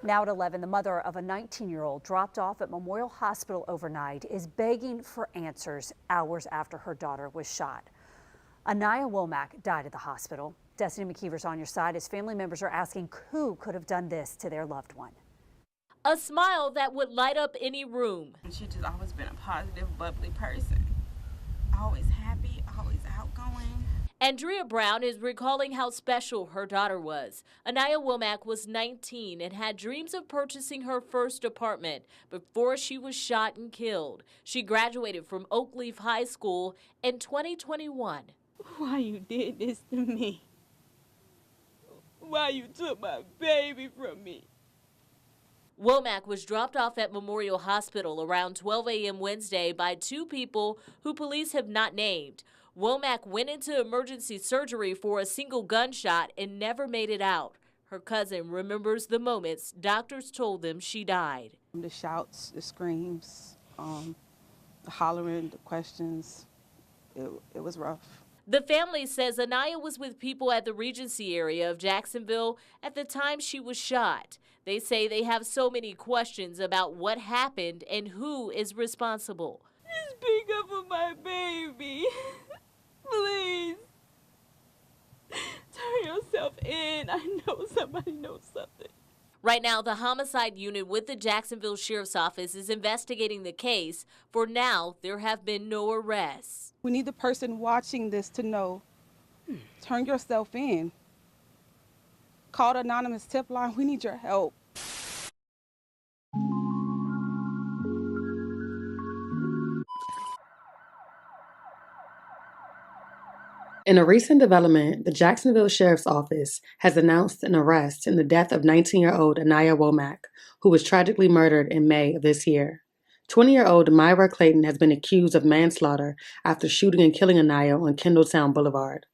Now at 11, the mother of a 19-year-old dropped off at Memorial Hospital overnight is begging for answers hours after her daughter was shot. Aniyah Womack died at the hospital. Destiny McKeever's on your side as family members are asking who could have done this to their loved one. A smile that would light up any room. She's just always been a positive, bubbly person. Always happy, always outgoing. Andrea Brown is recalling how special her daughter was. Aniyah Womack was 19 and had dreams of purchasing her first apartment before she was shot and killed. She graduated from Oakleaf High School in 2021. Why you did this to me? Why you took my baby from me? Womack was dropped off at Memorial Hospital around 12 a.m. Wednesday by two people who police have not named. Womack went into emergency surgery for a single gunshot and never made it out. Her cousin remembers the moments doctors told them she died. The shouts, the screams, the hollering, the questions, it was rough. The family says Aniyah was with people at the Regency area of Jacksonville at the time she was shot. They say they have so many questions about what happened and who is responsible. Speak up for my baby. Please. Turn yourself in. I know somebody knows something. Right now, the homicide unit with the Jacksonville Sheriff's Office is investigating the case. For now, there have been no arrests. We need the person watching this to know, turn yourself in. Call the anonymous tip line. We need your help. In a recent development, the Jacksonville Sheriff's Office has announced an arrest in the death of 19-year-old Aniyah Womack, who was tragically murdered in May of this year. 20-year-old Myra Clayton has been accused of manslaughter after shooting and killing Aniyah on Kendalltown Boulevard.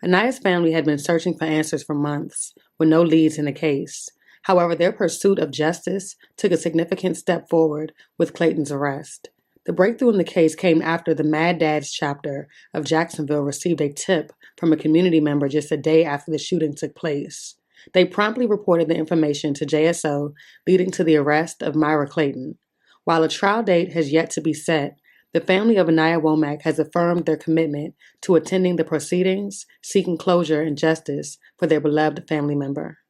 Aniyah's family had been searching for answers for months, with no leads in the case. However, their pursuit of justice took a significant step forward with Clayton's arrest. The breakthrough in the case came after the Mad Dads chapter of Jacksonville received a tip from a community member just a day after the shooting took place. They promptly reported the information to JSO, leading to the arrest of Myra Clayton. While a trial date has yet to be set, the family of Aniyah Womack has affirmed their commitment to attending the proceedings, seeking closure and justice for their beloved family member.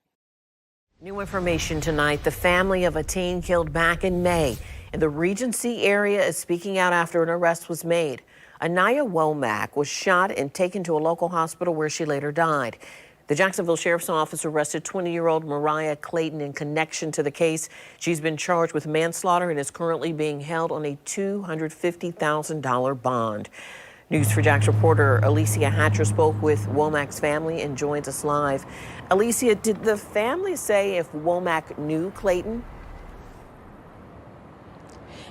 New information tonight. The family of a teen killed back in May in the Regency area is speaking out after an arrest was made. Aniyah Womack was shot and taken to a local hospital where she later died. The Jacksonville Sheriff's Office arrested 20-year-old Mariah Clayton in connection to the case. She's been charged with manslaughter and is currently being held on a $250,000 bond. News for Jax reporter Alicia Hatcher spoke with Womack's family and joins us live. Alicia, did the family say if Womack knew Clayton?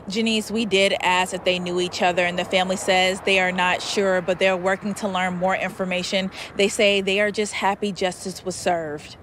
Janice, we did ask if they knew each other, and the family says they are not sure, but they're working to learn more information. They say they are just happy justice was served.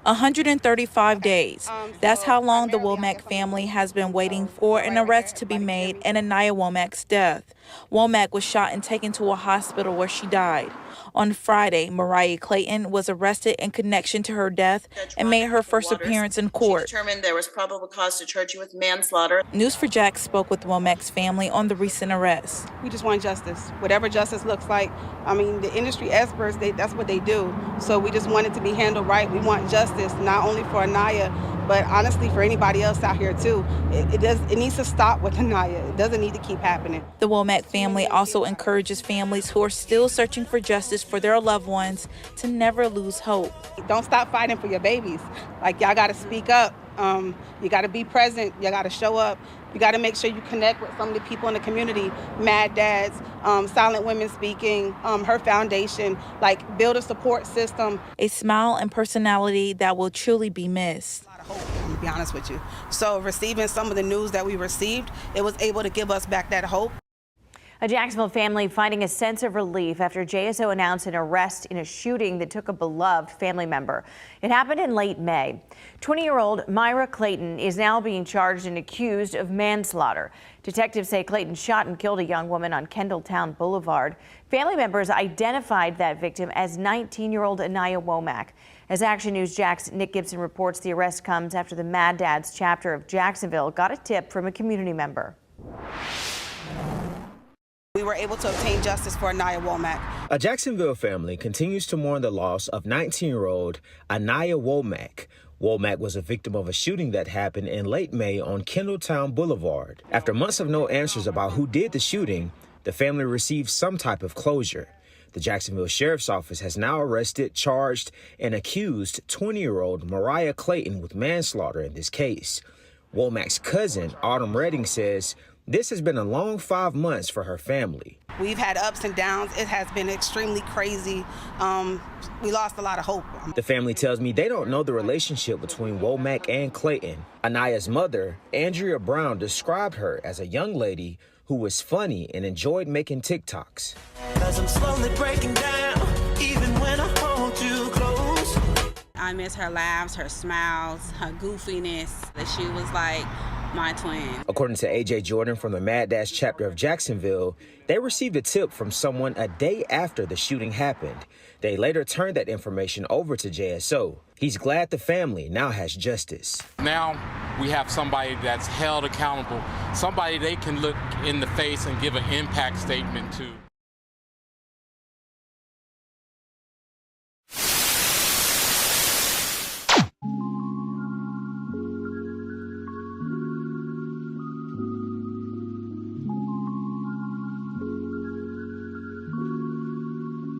135 days. That's how long the Womack family has been waiting for an arrest to be made in Aniyah Womack's death. Womack was shot and taken to a hospital where she died. On Friday, Mariah Clayton was arrested in connection to her death and made her first appearance in court. She determined there was probable cause to charge you with manslaughter. News4Jax spoke with Womack's family on the recent arrest. We just want justice, whatever justice looks like. I mean, the industry experts, that's what they do. So we just want it to be handled right. We want justice, not only for Aniyah, but honestly for anybody else out here too. It needs to stop with Aniyah. It doesn't need to keep happening. The Womack family also encourages families who are still searching for justice for their loved ones to never lose hope. Don't stop fighting for your babies. Like, y'all got to speak up. You got to be present. You got to show up. You got to make sure you connect with some of the people in the community. Mad Dads, Silent Women Speaking, her foundation. Like, build a support system. A smile and personality that will truly be missed. Hope, I'm to be honest with you. So receiving some of the news that we received, it was able to give us back that hope. A Jacksonville family finding a sense of relief after JSO announced an arrest in a shooting that took a beloved family member. It happened in late May. 20-year-old Myra Clayton is now being charged and accused of manslaughter. Detectives say Clayton shot and killed a young woman on Kendalltown Boulevard. Family members identified that victim as 19-year-old Aniyah Womack. As Action News Jack's Nick Gibson reports, the arrest comes after the Mad Dads chapter of Jacksonville got a tip from a community member. We were able to obtain justice for Aniyah Womack. A Jacksonville family continues to mourn the loss of 19-year-old Aniyah Womack. Womack was a victim of a shooting that happened in late May on Kendalltown Boulevard. After months of no answers about who did the shooting, the family received some type of closure. The Jacksonville Sheriff's Office has now arrested, charged, and accused 20-year-old Mariah Clayton with manslaughter in this case. Womack's cousin, Autumn Redding, says this has been a long 5 months for her family. We've had ups and downs. It has been extremely crazy. We lost a lot of hope. The family tells me they don't know the relationship between Womack and Clayton. Aniyah's mother, Andrea Brown, described her as a young lady who was funny and enjoyed making TikToks. 'Cause I'm slowly breaking down, even when I hold you close. I miss her laughs, her smiles, her goofiness. That she was like my twin. According to AJ Jordan from the Mad Dash chapter of Jacksonville, they received a tip from someone a day after the shooting happened. They later turned that information over to JSO. He's glad the family now has justice. Now we have somebody that's held accountable, somebody they can look in the face and give an impact statement to.